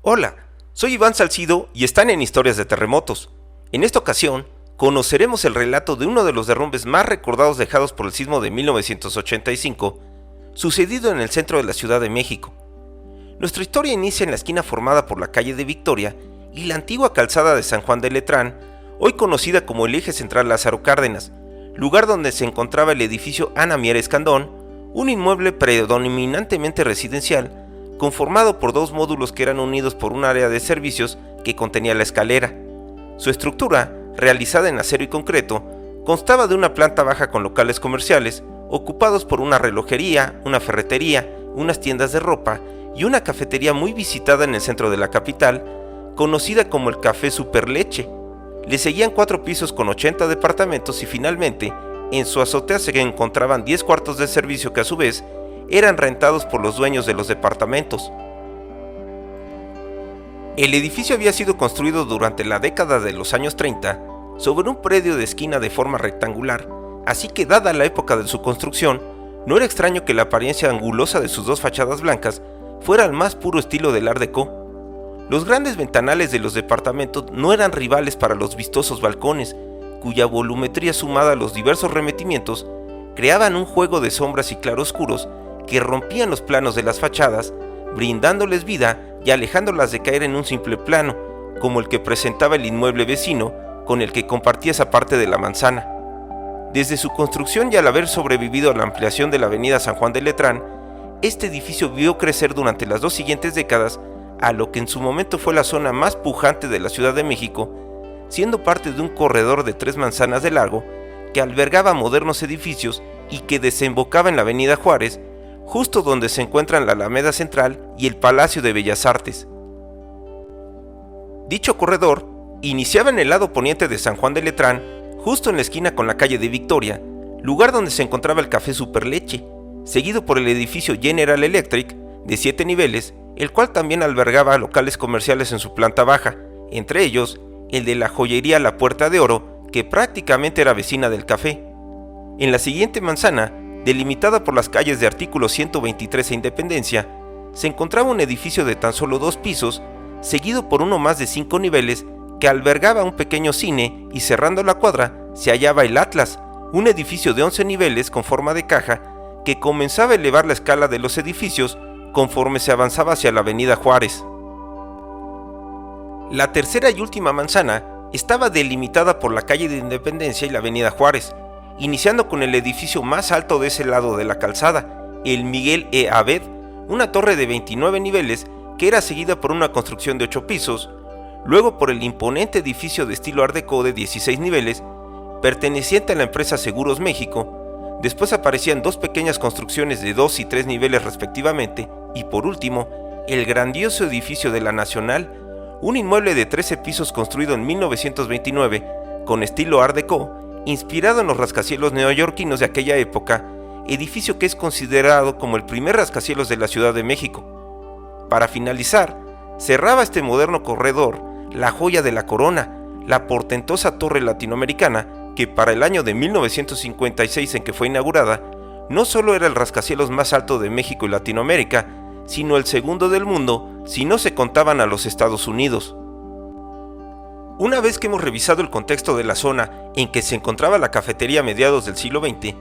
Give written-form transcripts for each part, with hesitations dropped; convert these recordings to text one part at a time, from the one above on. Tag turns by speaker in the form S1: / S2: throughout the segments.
S1: Hola, soy Iván Salcido y están en Historias de Terremotos. En esta ocasión, conoceremos el relato de uno de los derrumbes más recordados dejados por el sismo de 1985, sucedido en el centro de la Ciudad de México. Nuestra historia inicia en la esquina formada por la calle de Victoria y la antigua calzada de San Juan de Letrán, hoy conocida como el eje central Lázaro Cárdenas, lugar donde se encontraba el edificio Ana Mier Escandón, un inmueble predominantemente residencial, conformado por dos módulos que eran unidos por un área de servicios que contenía la escalera. Su estructura, realizada en acero y concreto, constaba de una planta baja con locales comerciales, ocupados por una relojería, una ferretería, unas tiendas de ropa y una cafetería muy visitada en el centro de la capital, conocida como el Café Superleche. Le seguían 4 pisos con 80 departamentos y finalmente, en su azotea se encontraban 10 cuartos de servicio que a su vez eran rentados por los dueños de los departamentos. El edificio había sido construido durante la década de los años 30 sobre un predio de esquina de forma rectangular, así que dada la época de su construcción, no era extraño que la apariencia angulosa de sus dos fachadas blancas fuera al más puro estilo del Art Deco. Los grandes ventanales de los departamentos no eran rivales para los vistosos balcones, cuya volumetría sumada a los diversos remetimientos creaban un juego de sombras y claroscuros que rompían los planos de las fachadas, brindándoles vida y alejándolas de caer en un simple plano, como el que presentaba el inmueble vecino con el que compartía esa parte de la manzana. Desde su construcción y al haber sobrevivido a la ampliación de la avenida San Juan de Letrán, este edificio vio crecer durante las 2 siguientes décadas a lo que en su momento fue la zona más pujante de la Ciudad de México, siendo parte de un corredor de 3 manzanas de largo que albergaba modernos edificios y que desembocaba en la avenida Juárez, justo donde se encuentran la Alameda Central y el Palacio de Bellas Artes. Dicho corredor iniciaba en el lado poniente de San Juan de Letrán, justo en la esquina con la calle de Victoria, lugar donde se encontraba el Café Superleche, seguido por el edificio General Electric, de 7 niveles, el cual también albergaba locales comerciales en su planta baja, entre ellos el de la joyería La Puerta de Oro, que prácticamente era vecina del café. En la siguiente manzana, delimitada por las calles de Artículo 123 e Independencia, se encontraba un edificio de tan solo 2 pisos, seguido por uno más de 5 niveles, que albergaba un pequeño cine y cerrando la cuadra se hallaba el Atlas, un edificio de 11 niveles con forma de caja que comenzaba a elevar la escala de los edificios conforme se avanzaba hacia la avenida Juárez. La tercera y última manzana estaba delimitada por la calle de Independencia y la avenida Juárez, iniciando con el edificio más alto de ese lado de la calzada, el Miguel E. Abed, una torre de 29 niveles que era seguida por una construcción de 8 pisos, luego por el imponente edificio de estilo Art Deco de 16 niveles, perteneciente a la empresa Seguros México. Después aparecían 2 pequeñas construcciones de 2 y 3 niveles respectivamente, y por último, el grandioso edificio de la Nacional, un inmueble de 13 pisos construido en 1929 con estilo Art Deco, inspirado en los rascacielos neoyorquinos de aquella época, edificio que es considerado como el primer rascacielos de la Ciudad de México. Para finalizar, cerraba este moderno corredor la joya de la corona, la portentosa Torre Latinoamericana, que para el año de 1956 en que fue inaugurada, no solo era el rascacielos más alto de México y Latinoamérica, sino el segundo del mundo si no se contaban a los Estados Unidos. Una vez que hemos revisado el contexto de la zona en que se encontraba la cafetería a mediados del siglo XX,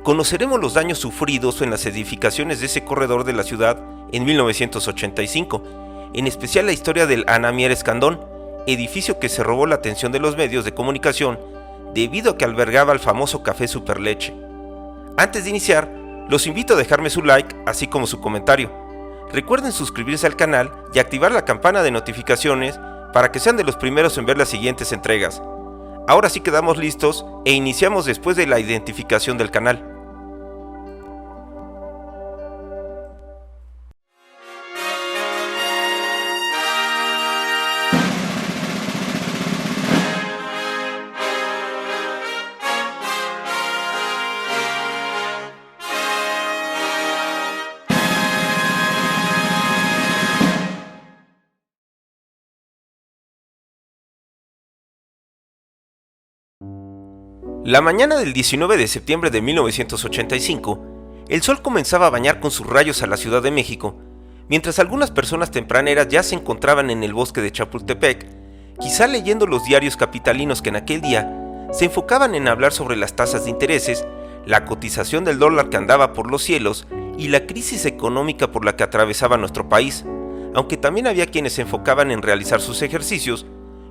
S1: conoceremos los daños sufridos en las edificaciones de ese corredor de la ciudad en 1985, en especial la historia del Ana Mier Escandón, edificio que se robó la atención de los medios de comunicación debido a que albergaba el famoso Café Superleche. Antes de iniciar, los invito a dejarme su like, así como su comentario. Recuerden suscribirse al canal y activar la campana de notificaciones para que sean de los primeros en ver las siguientes entregas. Ahora sí quedamos listos e iniciamos después de la identificación del canal. La mañana del 19 de septiembre de 1985, el sol comenzaba a bañar con sus rayos a la Ciudad de México, Mientras algunas personas tempraneras ya se encontraban en el bosque de Chapultepec, quizá leyendo los diarios capitalinos que en aquel día se enfocaban en hablar sobre las tasas de intereses, la cotización del dólar que andaba por los cielos y la crisis económica por la que atravesaba nuestro país, aunque también había quienes se enfocaban en realizar sus ejercicios,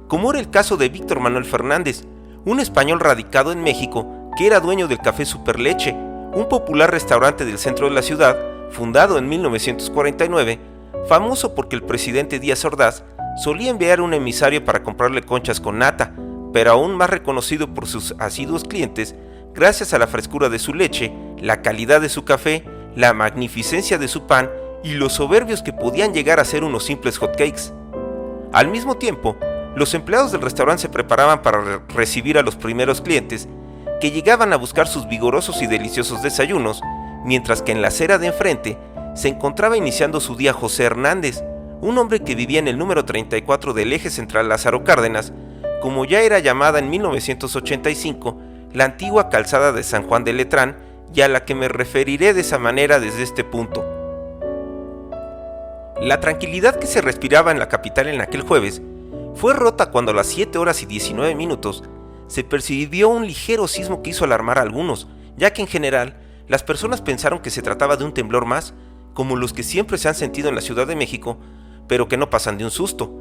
S1: como era el caso de Víctor Manuel Fernández, un español radicado en México que era dueño del Café Superleche, un popular restaurante del centro de la ciudad, fundado en 1949, famoso porque el presidente Díaz Ordaz solía enviar un emisario para comprarle conchas con nata, pero aún más reconocido por sus asiduos clientes gracias a la frescura de su leche, la calidad de su café, la magnificencia de su pan y los soberbios que podían llegar a ser unos simples hotcakes. Al mismo tiempo, los empleados del restaurante se preparaban para recibir a los primeros clientes que llegaban a buscar sus vigorosos y deliciosos desayunos, mientras que en la acera de enfrente se encontraba iniciando su día José Hernández, un hombre que vivía en el número 34 del eje central Lázaro Cárdenas, como ya era llamada en 1985 la antigua calzada de San Juan de Letrán, y a la que me referiré de esa manera desde este punto. La tranquilidad que se respiraba en la capital en aquel jueves fue rota cuando a las 7 horas y 19 minutos se percibió un ligero sismo que hizo alarmar a algunos, ya que en general las personas pensaron que se trataba de un temblor más, como los que siempre se han sentido en la Ciudad de México, pero que no pasan de un susto.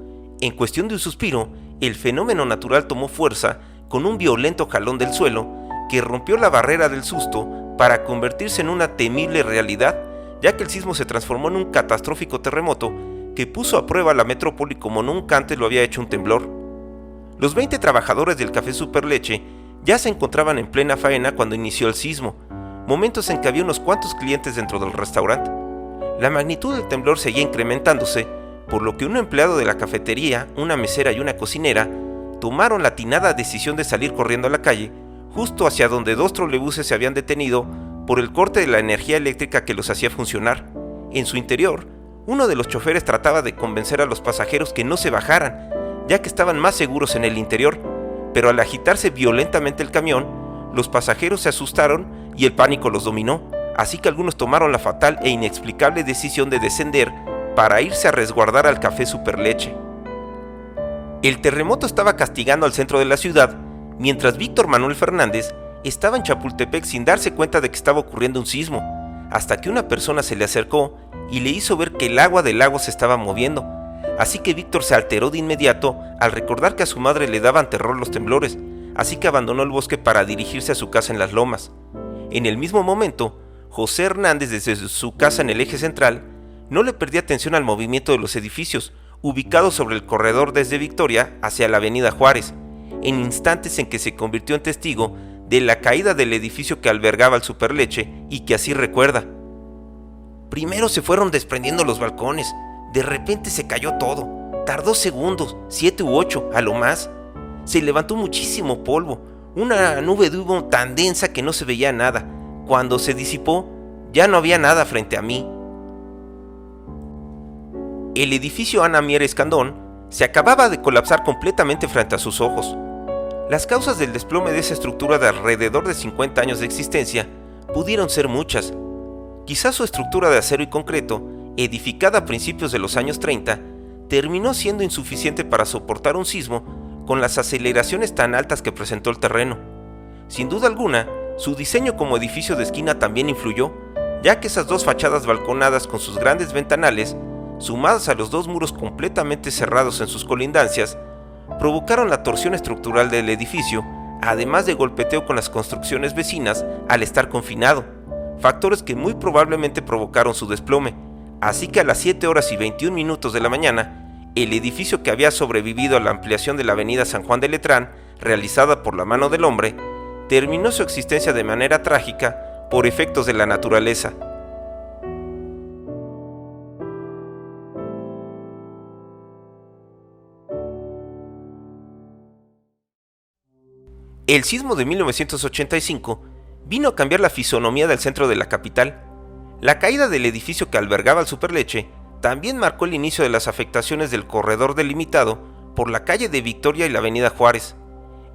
S1: En cuestión de un suspiro, el fenómeno natural tomó fuerza con un violento jalón del suelo que rompió la barrera del susto para convertirse en una temible realidad, ya que el sismo se transformó en un catastrófico terremoto que puso a prueba la metrópoli como nunca antes lo había hecho un temblor. Los 20 trabajadores del Café Superleche ya se encontraban en plena faena cuando inició el sismo, momentos en que había unos cuantos clientes dentro del restaurante. La magnitud del temblor seguía incrementándose, por lo que un empleado de la cafetería, una mesera y una cocinera tomaron la atinada decisión de salir corriendo a la calle, justo hacia donde 2 trolebuses se habían detenido por el corte de la energía eléctrica que los hacía funcionar. En su interior, uno de los choferes trataba de convencer a los pasajeros que no se bajaran, ya que estaban más seguros en el interior, pero al agitarse violentamente el camión, los pasajeros se asustaron y el pánico los dominó, así que algunos tomaron la fatal e inexplicable decisión de descender para irse a resguardar al Café Superleche. El terremoto estaba castigando al centro de la ciudad, mientras Víctor Manuel Fernández estaba en Chapultepec sin darse cuenta de que estaba ocurriendo un sismo, hasta que una persona se le acercó y le hizo ver que el agua del lago se estaba moviendo, así que Víctor se alteró de inmediato al recordar que a su madre le daban terror los temblores, así que abandonó el bosque para dirigirse a su casa en las lomas. En el mismo momento, José Hernández, desde su casa en el eje central, no le perdía atención al movimiento de los edificios, ubicados sobre el corredor desde Victoria hacia la avenida Juárez, en instantes en que se convirtió en testigo de la caída del edificio que albergaba el Superleche y que así recuerda. Primero se fueron desprendiendo los balcones, de repente se cayó todo, tardó segundos, 7 u 8 a lo más. Se levantó muchísimo polvo, una nube de humo tan densa que no se veía nada. Cuando se disipó, ya no había nada frente a mí. El edificio Ana Mier Escandón se acababa de colapsar completamente frente a sus ojos. Las causas del desplome de esa estructura de alrededor de 50 años de existencia pudieron ser muchas. Quizás su estructura de acero y concreto, edificada a principios de los años 30, terminó siendo insuficiente para soportar un sismo con las aceleraciones tan altas que presentó el terreno. Sin duda alguna, su diseño como edificio de esquina también influyó, ya que esas 2 fachadas balconadas con sus grandes ventanales, sumadas a los 2 muros completamente cerrados en sus colindancias, provocaron la torsión estructural del edificio, además de golpeteo con las construcciones vecinas al estar confinado, factores que muy probablemente provocaron su desplome. Así que a las 7 horas y 21 minutos de la mañana, el edificio que había sobrevivido a la ampliación de la avenida San Juan de Letrán, realizada por la mano del hombre, terminó su existencia de manera trágica por efectos de la naturaleza. El sismo de 1985 vino a cambiar la fisonomía del centro de la capital. La caída del edificio que albergaba el Superleche también marcó el inicio de las afectaciones del corredor delimitado por la calle de Victoria y la avenida Juárez.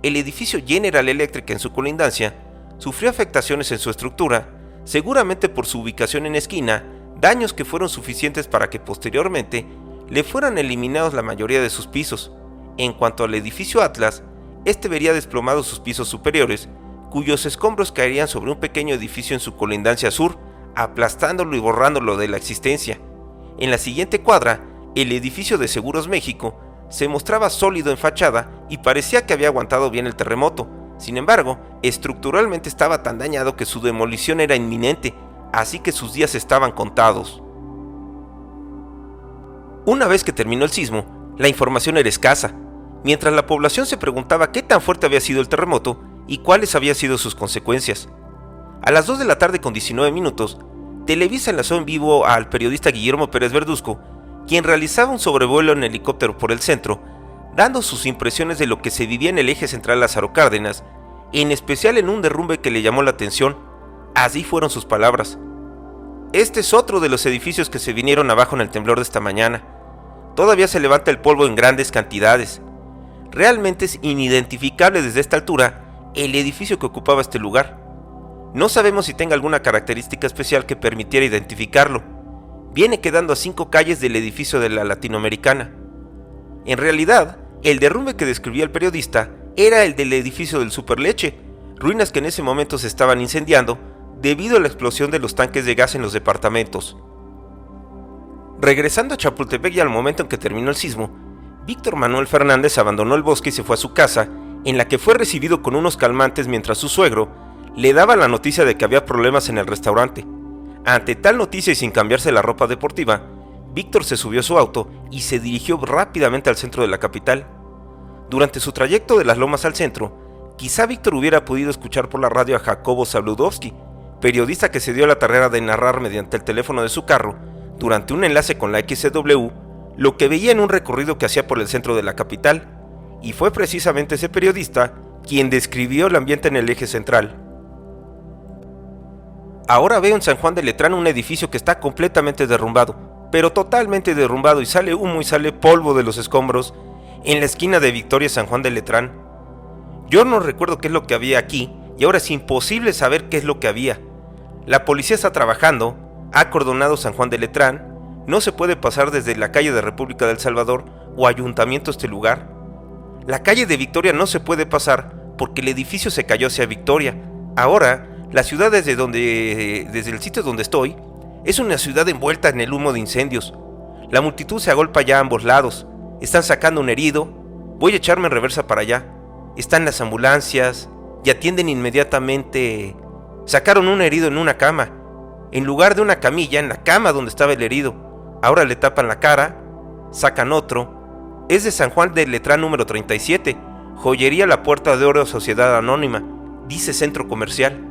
S1: El edificio General Electric en su colindancia sufrió afectaciones en su estructura, seguramente por su ubicación en esquina, daños que fueron suficientes para que posteriormente le fueran eliminados la mayoría de sus pisos. En cuanto al edificio Atlas, este vería desplomados sus pisos superiores, cuyos escombros caerían sobre un pequeño edificio en su colindancia sur, aplastándolo y borrándolo de la existencia. En la siguiente cuadra, el edificio de Seguros México se mostraba sólido en fachada y parecía que había aguantado bien el terremoto. Sin embargo, estructuralmente estaba tan dañado que su demolición era inminente, así que sus días estaban contados. Una vez que terminó el sismo, la información era escasa. Mientras la población se preguntaba qué tan fuerte había sido el terremoto y cuáles habían sido sus consecuencias. A las 2 de la tarde con 19 minutos, Televisa enlazó en vivo al periodista Guillermo Pérez Verduzco, quien realizaba un sobrevuelo en helicóptero por el centro, dando sus impresiones de lo que se vivía en el eje central Lázaro Cárdenas, en especial en un derrumbe que le llamó la atención. Así fueron sus palabras: "Este es otro de los edificios que se vinieron abajo en el temblor de esta mañana. Todavía se levanta el polvo en grandes cantidades. Realmente es inidentificable desde esta altura el edificio que ocupaba este lugar. No sabemos si tenga alguna característica especial que permitiera identificarlo. Viene quedando a 5 calles del edificio de la Latinoamericana". En realidad, el derrumbe que describía el periodista era el del edificio del Superleche, ruinas que en ese momento se estaban incendiando debido a la explosión de los tanques de gas en los departamentos. Regresando a Chapultepec y al momento en que terminó el sismo, Víctor Manuel Fernández abandonó el bosque y se fue a su casa, en la que fue recibido con unos calmantes mientras su suegro le daba la noticia de que había problemas en el restaurante. Ante tal noticia y sin cambiarse la ropa deportiva, Víctor se subió a su auto y se dirigió rápidamente al centro de la capital. Durante su trayecto de las Lomas al centro, quizá Víctor hubiera podido escuchar por la radio a Jacobo Zabludovsky, periodista que se dio la tarea de narrar mediante el teléfono de su carro, durante un enlace con la XCW, lo que veía en un recorrido que hacía por el centro de la capital, y fue precisamente ese periodista quien describió el ambiente en el eje central. "Ahora veo en San Juan de Letrán un edificio que está completamente derrumbado, pero totalmente derrumbado, y sale humo y sale polvo de los escombros en la esquina de Victoria y San Juan de Letrán. Yo no recuerdo qué es lo que había aquí, y ahora es imposible saber qué es lo que había. La policía está trabajando, ha acordonado San Juan de Letrán, no se puede pasar desde la calle de República del Salvador o Ayuntamiento a este lugar. La calle de Victoria no se puede pasar porque el edificio se cayó hacia Victoria. Ahora, la ciudad desde el sitio donde estoy, es una ciudad envuelta en el humo de incendios. La multitud se agolpa ya a ambos lados. Están sacando un herido. Voy a echarme en reversa para allá. Están las ambulancias y atienden inmediatamente. Sacaron un herido en una cama. En lugar de una camilla, en la cama donde estaba el herido. Ahora le tapan la cara. Sacan otro. Es de San Juan de Letrán número 37. Joyería La Puerta de Oro, Sociedad Anónima. Dice centro comercial".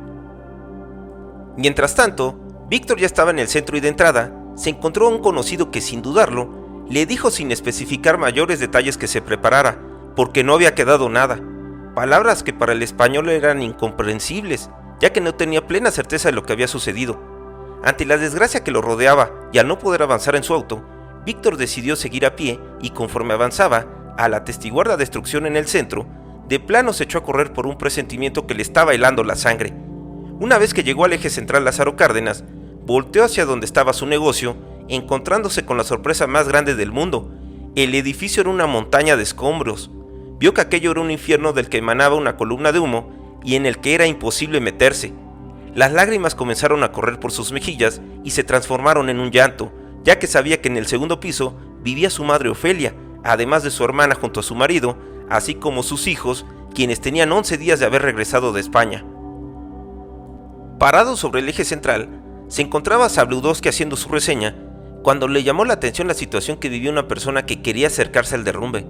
S1: Mientras tanto, Víctor ya estaba en el centro y de entrada se encontró a un conocido que, sin dudarlo, le dijo sin especificar mayores detalles que se preparara, porque no había quedado nada. Palabras que para el español eran incomprensibles, ya que no tenía plena certeza de lo que había sucedido. Ante la desgracia que lo rodeaba y al no poder avanzar en su auto, Víctor decidió seguir a pie y conforme avanzaba, al atestiguar la destrucción en el centro, de plano se echó a correr por un presentimiento que le estaba helando la sangre. Una vez que llegó al eje central Lázaro Cárdenas, volteó hacia donde estaba su negocio, encontrándose con la sorpresa más grande del mundo. El edificio era una montaña de escombros. Vio que aquello era un infierno del que emanaba una columna de humo y en el que era imposible meterse. Las lágrimas comenzaron a correr por sus mejillas y se transformaron en un llanto, ya que sabía que en el segundo piso vivía su madre Ofelia, además de su hermana junto a su marido, así como sus hijos, quienes tenían 11 días de haber regresado de España. Parado sobre el eje central, se encontraba Zabludovsky haciendo su reseña, cuando le llamó la atención la situación que vivía una persona que quería acercarse al derrumbe.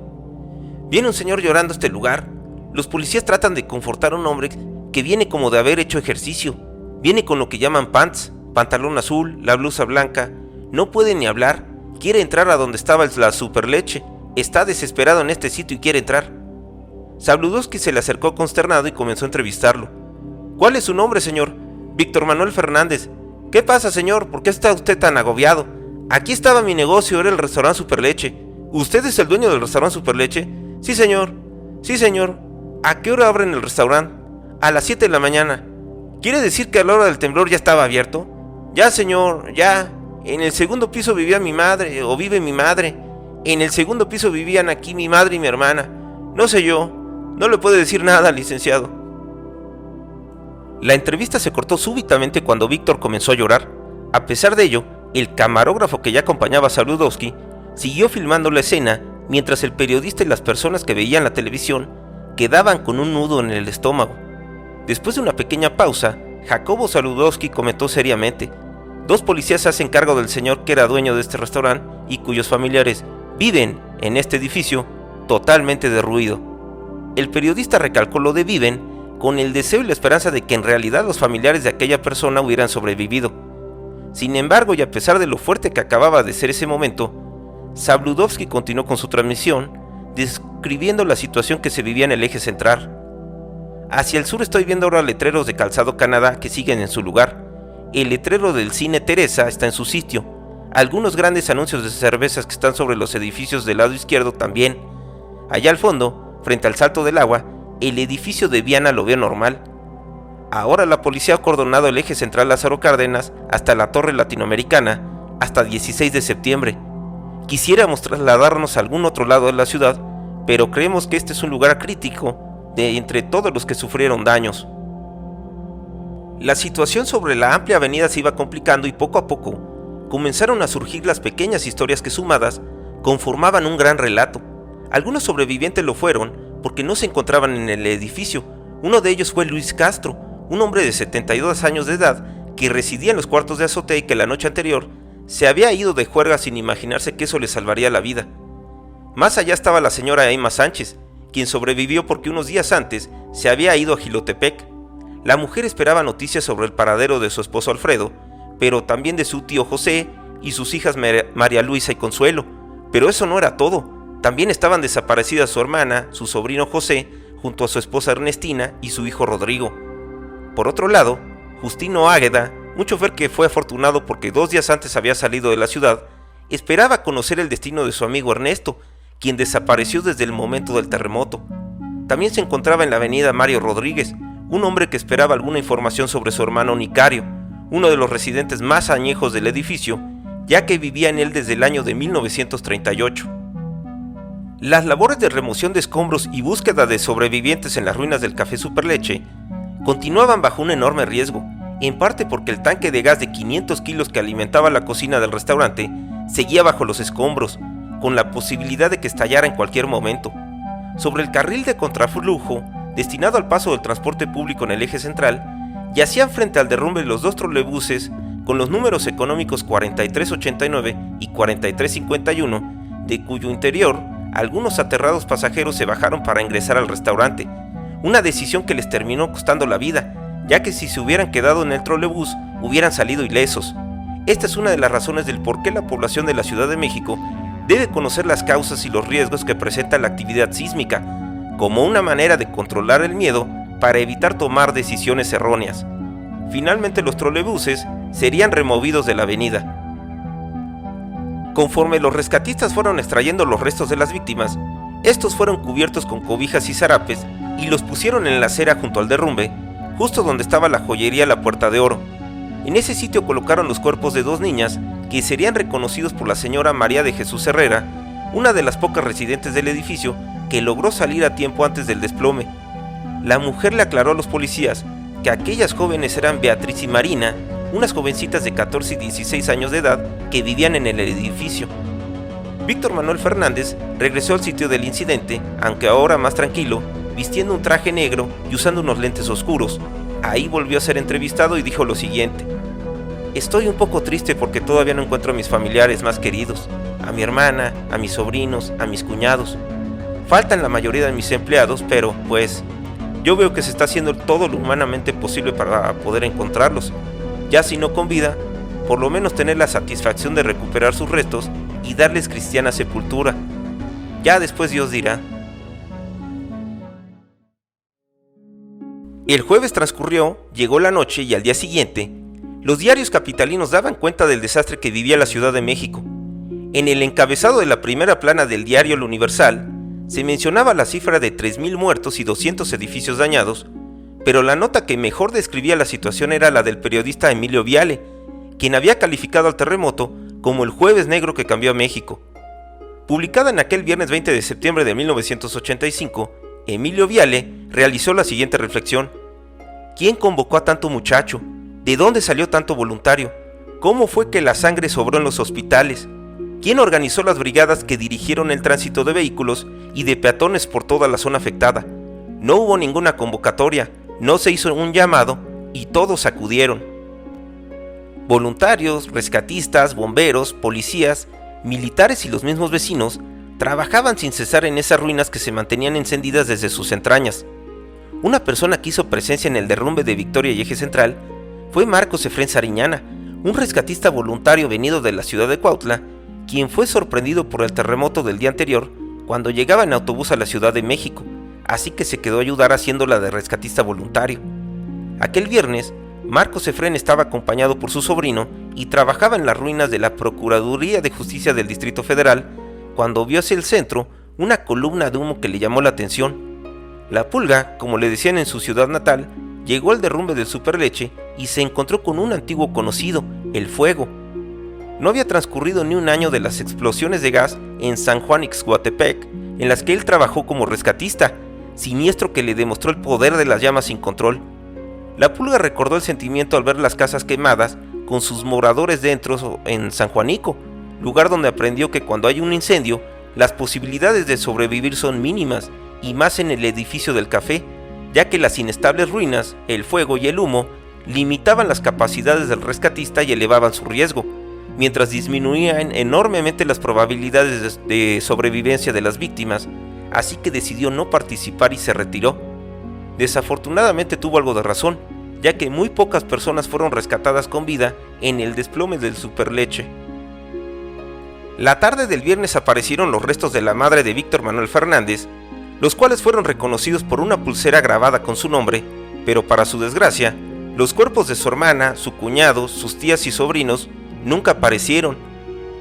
S1: "Viene un señor llorando a este lugar. Los policías tratan de confortar a un hombre que viene como de haber hecho ejercicio. Viene con lo que llaman pants, pantalón azul, la blusa blanca. No puede ni hablar. Quiere entrar a donde estaba la Superleche. Está desesperado en este sitio y quiere entrar". Zabludovsky se le acercó consternado y comenzó a entrevistarlo. "¿Cuál es su nombre, señor?". "Víctor Manuel Fernández". "¿Qué pasa, señor? ¿Por qué está usted tan agobiado?". "Aquí estaba mi negocio, era el restaurante Superleche". "¿Usted es el dueño del restaurante Superleche?". "Sí, señor". "Sí, señor". "¿A qué hora abren el restaurante?". "A las 7 de la mañana". "¿Quiere decir que a la hora del temblor ya estaba abierto?". "Ya, señor, ya. En el segundo piso vivía mi madre, o vive mi madre. En el segundo piso vivían aquí mi madre y mi hermana. No sé yo, no le puedo decir nada, licenciado. La entrevista se cortó súbitamente cuando Víctor comenzó a llorar. A pesar de ello, el camarógrafo que ya acompañaba a Sabludowski siguió filmando la escena mientras el periodista y las personas que veían la televisión quedaban con un nudo en el estómago. Después de una pequeña pausa, Jacobo Sabludowski comentó seriamente: 2 policías se hacen cargo del señor que era dueño de este restaurante y cuyos familiares viven en este edificio totalmente derruido. El periodista recalcó lo de viven con el deseo y la esperanza de que en realidad los familiares de aquella persona hubieran sobrevivido. Sin embargo, y a pesar de lo fuerte que acababa de ser ese momento, Sabludowski continuó con su transmisión, describiendo la situación que se vivía en el eje central. Hacia el sur estoy viendo ahora letreros de Calzado Canadá que siguen en su lugar. El letrero del Cine Teresa está en su sitio. Algunos grandes anuncios de cervezas que están sobre los edificios del lado izquierdo también. Allá al fondo, frente al Salto del Agua, el edificio de Viana lo veo normal. Ahora la policía ha acordonado el eje central Lázaro Cárdenas hasta la Torre Latinoamericana, hasta 16 de septiembre. Quisiéramos trasladarnos a algún otro lado de la ciudad, pero creemos que este es un lugar crítico de entre todos los que sufrieron daños. La situación sobre la amplia avenida se iba complicando y poco a poco comenzaron a surgir las pequeñas historias que sumadas conformaban un gran relato. Algunos sobrevivientes lo fueron porque no se encontraban en el edificio. Uno de ellos fue Luis Castro, un hombre de 72 años de edad que residía en los cuartos de azotea y que la noche anterior se había ido de juerga sin imaginarse que eso le salvaría la vida. Más allá estaba la señora Emma Sánchez, quien sobrevivió porque unos días antes se había ido a Jilotepec. La mujer esperaba noticias sobre el paradero de su esposo Alfredo, pero también de su tío José y sus hijas María Luisa y Consuelo. Pero eso no era todo. También estaban desaparecidas su hermana, su sobrino José, junto a su esposa Ernestina y su hijo Rodrigo. Por otro lado, Justino Águeda, un chofer que fue afortunado porque 2 días antes había salido de la ciudad, esperaba conocer el destino de su amigo Ernesto, quien desapareció desde el momento del terremoto. También se encontraba en la avenida Mario Rodríguez, un hombre que esperaba alguna información sobre su hermano Nicario, uno de los residentes más añejos del edificio, ya que vivía en él desde el año de 1938. Las labores de remoción de escombros y búsqueda de sobrevivientes en las ruinas del Café Superleche continuaban bajo un enorme riesgo, en parte porque el tanque de gas de 500 kilos que alimentaba la cocina del restaurante seguía bajo los escombros, con la posibilidad de que estallara en cualquier momento. Sobre el carril de contraflujo, destinado al paso del transporte público en el eje central, yacían frente al derrumbe los 2 trolebuses con los números económicos 4389 y 4351, de cuyo interior algunos aterrados pasajeros se bajaron para ingresar al restaurante, una decisión que les terminó costando la vida, ya que si se hubieran quedado en el trolebús hubieran salido ilesos. Esta es una de las razones del por qué la población de la Ciudad de México debe conocer las causas y los riesgos que presenta la actividad sísmica, como una manera de controlar el miedo para evitar tomar decisiones erróneas. Finalmente los trolebuses serían removidos de la avenida. Conforme los rescatistas fueron extrayendo los restos de las víctimas, estos fueron cubiertos con cobijas y zarapes y los pusieron en la acera junto al derrumbe, justo donde estaba la joyería La Puerta de Oro. En ese sitio colocaron los cuerpos de 2 niñas que serían reconocidos por la señora María de Jesús Herrera, una de las pocas residentes del edificio que logró salir a tiempo antes del desplome. La mujer le aclaró a los policías que aquellas jóvenes eran Beatriz y Marina, unas jovencitas de 14 y 16 años de edad que vivían en el edificio. Víctor Manuel Fernández regresó al sitio del incidente, aunque ahora más tranquilo, vistiendo un traje negro y usando unos lentes oscuros. Ahí volvió a ser entrevistado y dijo lo siguiente: estoy un poco triste porque todavía no encuentro a mis familiares más queridos, a mi hermana, a mis sobrinos, a mis cuñados. Faltan la mayoría de mis empleados, pero pues yo veo que se está haciendo todo lo humanamente posible para poder encontrarlos. Ya si no con vida, por lo menos tener la satisfacción de recuperar sus restos y darles cristiana sepultura. Ya después Dios dirá. El jueves transcurrió, llegó la noche y al día siguiente, los diarios capitalinos daban cuenta del desastre que vivía la Ciudad de México. En el encabezado de la primera plana del diario El Universal, se mencionaba la cifra de 3,000 muertos y 200 edificios dañados, pero la nota que mejor describía la situación era la del periodista Emilio Viale, quien había calificado al terremoto como el jueves negro que cambió a México. Publicada en aquel viernes 20 de septiembre de 1985, Emilio Viale realizó la siguiente reflexión: ¿quién convocó a tanto muchacho? ¿De dónde salió tanto voluntario? ¿Cómo fue que la sangre sobró en los hospitales? ¿Quién organizó las brigadas que dirigieron el tránsito de vehículos y de peatones por toda la zona afectada? No hubo ninguna convocatoria, no se hizo un llamado y todos acudieron. Voluntarios, rescatistas, bomberos, policías, militares y los mismos vecinos trabajaban sin cesar en esas ruinas que se mantenían encendidas desde sus entrañas. Una persona que hizo presencia en el derrumbe de Victoria y Eje Central fue Marcos Efrén Sariñana, un rescatista voluntario venido de la ciudad de Cuautla, quien fue sorprendido por el terremoto del día anterior cuando llegaba en autobús a la Ciudad de México, así que se quedó a ayudar haciéndola de rescatista voluntario. Aquel viernes, Marcos Efrén estaba acompañado por su sobrino y trabajaba en las ruinas de la Procuraduría de Justicia del Distrito Federal cuando vio hacia el centro una columna de humo que le llamó la atención. La Pulga, como le decían en su ciudad natal, llegó al derrumbe del Superleche y se encontró con un antiguo conocido, el fuego. No había transcurrido ni un año de las explosiones de gas en San Juan Ixhuatepec, en las que él trabajó como rescatista, siniestro que le demostró el poder de las llamas sin control. La Pulga recordó el sentimiento al ver las casas quemadas con sus moradores dentro en San Juanico, lugar donde aprendió que cuando hay un incendio, las posibilidades de sobrevivir son mínimas, y más en el edificio del café, ya que las inestables ruinas, el fuego y el humo limitaban las capacidades del rescatista y elevaban su riesgo, mientras disminuían enormemente las probabilidades de sobrevivencia de las víctimas, así que decidió no participar y se retiró. Desafortunadamente tuvo algo de razón, ya que muy pocas personas fueron rescatadas con vida en el desplome del Superleche. La tarde del viernes aparecieron los restos de la madre de Víctor Manuel Fernández, los cuales fueron reconocidos por una pulsera grabada con su nombre, pero para su desgracia, los cuerpos de su hermana, su cuñado, sus tías y sobrinos nunca aparecieron.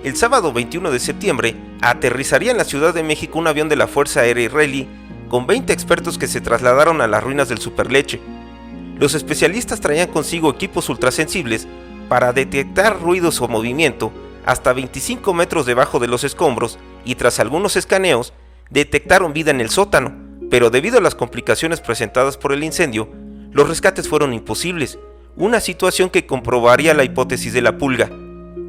S1: El sábado 21 de septiembre aterrizaría en la Ciudad de México un avión de la Fuerza Aérea israelí con 20 expertos que se trasladaron a las ruinas del Superleche. Los especialistas traían consigo equipos ultrasensibles para detectar ruidos o movimiento hasta 25 metros debajo de los escombros y tras algunos escaneos detectaron vida en el sótano, pero debido a las complicaciones presentadas por el incendio, los rescates fueron imposibles, una situación que comprobaría la hipótesis de la Pulga.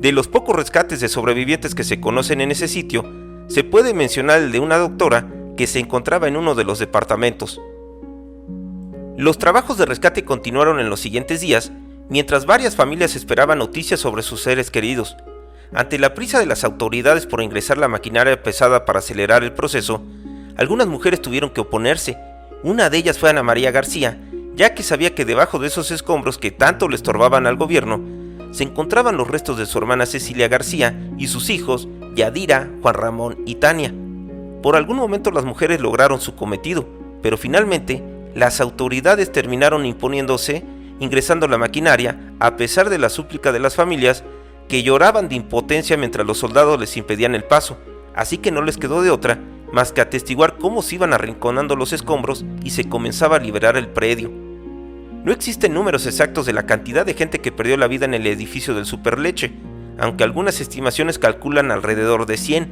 S1: De los pocos rescates de sobrevivientes que se conocen en ese sitio, se puede mencionar el de una doctora que se encontraba en uno de los departamentos. Los trabajos de rescate continuaron en los siguientes días, mientras varias familias esperaban noticias sobre sus seres queridos. Ante la prisa de las autoridades por ingresar la maquinaria pesada para acelerar el proceso, algunas mujeres tuvieron que oponerse. Una de ellas fue Ana María García, ya que sabía que debajo de esos escombros que tanto le estorbaban al gobierno, se encontraban los restos de su hermana Cecilia García y sus hijos, Yadira, Juan Ramón y Tania. Por algún momento las mujeres lograron su cometido, pero finalmente las autoridades terminaron imponiéndose, ingresando la maquinaria, a pesar de la súplica de las familias, que lloraban de impotencia mientras los soldados les impedían el paso, así que no les quedó de otra más que atestiguar cómo se iban arrinconando los escombros y se comenzaba a liberar el predio. No existen números exactos de la cantidad de gente que perdió la vida en el edificio del Superleche, aunque algunas estimaciones calculan alrededor de 100.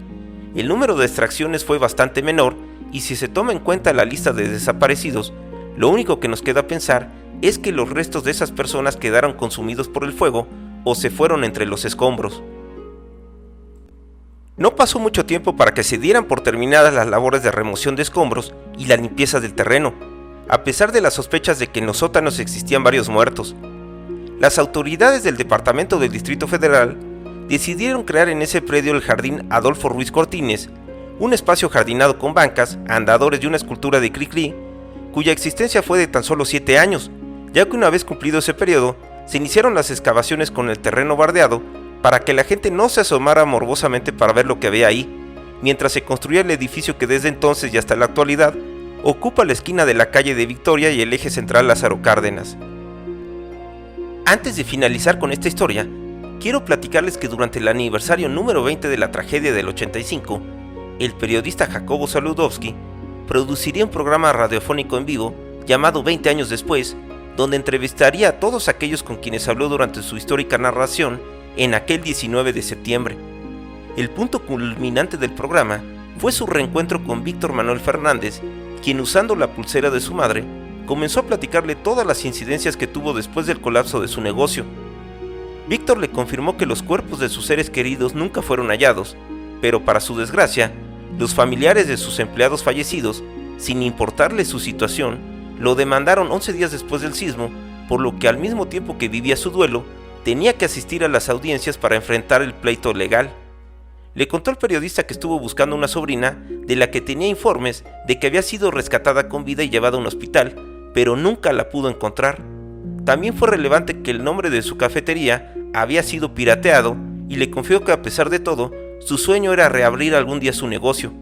S1: El número de extracciones fue bastante menor y si se toma en cuenta la lista de desaparecidos, lo único que nos queda pensar es que los restos de esas personas quedaron consumidos por el fuego o se fueron entre los escombros. No pasó mucho tiempo para que se dieran por terminadas las labores de remoción de escombros y la limpieza del terreno, a pesar de las sospechas de que en los sótanos existían varios muertos. Las autoridades del Departamento del Distrito Federal decidieron crear en ese predio el Jardín Adolfo Ruiz Cortines, un espacio jardinado con bancas, andadores y una escultura de Cricri, cuya existencia fue de tan solo 7 años, ya que una vez cumplido ese periodo, se iniciaron las excavaciones con el terreno bardeado para que la gente no se asomara morbosamente para ver lo que había ahí, mientras se construía el edificio que desde entonces y hasta la actualidad ocupa la esquina de la calle de Victoria y el eje central Lázaro Cárdenas. Antes de finalizar con esta historia, quiero platicarles que durante el aniversario número 20 de la tragedia del 85, el periodista Jacobo Saludowski produciría un programa radiofónico en vivo llamado 20 años después, donde entrevistaría a todos aquellos con quienes habló durante su histórica narración en aquel 19 de septiembre. El punto culminante del programa fue su reencuentro con Víctor Manuel Fernández, quien, usando la pulsera de su madre, comenzó a platicarle todas las incidencias que tuvo después del colapso de su negocio. Víctor le confirmó que los cuerpos de sus seres queridos nunca fueron hallados, pero para su desgracia, los familiares de sus empleados fallecidos, sin importarle su situación, lo demandaron 11 días después del sismo, por lo que al mismo tiempo que vivía su duelo, tenía que asistir a las audiencias para enfrentar el pleito legal. Le contó al periodista que estuvo buscando una sobrina de la que tenía informes de que había sido rescatada con vida y llevada a un hospital, pero nunca la pudo encontrar. También fue relevante que el nombre de su cafetería había sido pirateado y le confió que, a pesar de todo, su sueño era reabrir algún día su negocio.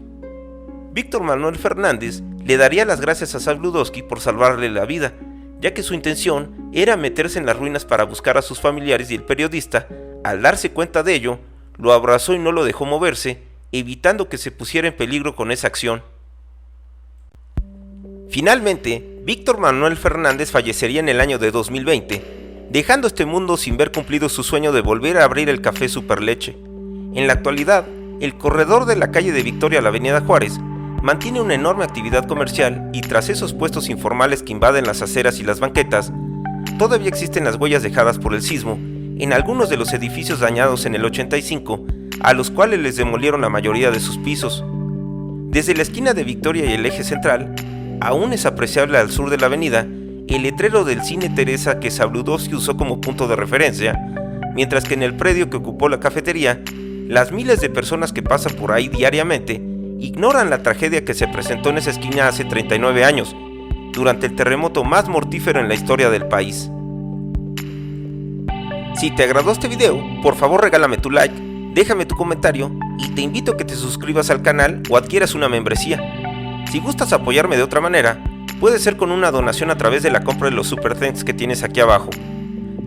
S1: Víctor Manuel Fernández le daría las gracias a Zabludovsky por salvarle la vida, ya que su intención era meterse en las ruinas para buscar a sus familiares, y el periodista, al darse cuenta de ello, lo abrazó y no lo dejó moverse, evitando que se pusiera en peligro con esa acción. Finalmente, Víctor Manuel Fernández fallecería en el año de 2020, dejando este mundo sin ver cumplido su sueño de volver a abrir el café Superleche. En la actualidad, el corredor de la calle de Victoria a la avenida Juárez mantiene una enorme actividad comercial, y tras esos puestos informales que invaden las aceras y las banquetas, todavía existen las huellas dejadas por el sismo en algunos de los edificios dañados en el 85, a los cuales les demolieron la mayoría de sus pisos. Desde la esquina de Victoria y el eje central, aún es apreciable al sur de la avenida el letrero del Cine Teresa que Zabludovsky usó como punto de referencia, mientras que en el predio que ocupó la cafetería, las miles de personas que pasan por ahí diariamente ignoran la tragedia que se presentó en esa esquina hace 39 años, durante el terremoto más mortífero en la historia del país. Si te agradó este video, por favor regálame tu like, déjame tu comentario y te invito a que te suscribas al canal o adquieras una membresía. Si gustas apoyarme de otra manera, puede ser con una donación a través de la compra de los Super Thanks que tienes aquí abajo.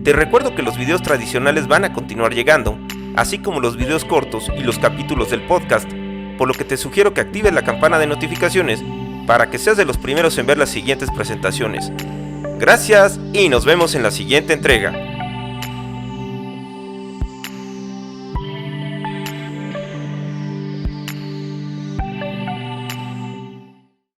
S1: Te recuerdo que los videos tradicionales van a continuar llegando, así como los videos cortos y los capítulos del podcast, por lo que te sugiero que actives la campana de notificaciones para que seas de los primeros en ver las siguientes presentaciones. Gracias y nos vemos en la siguiente entrega.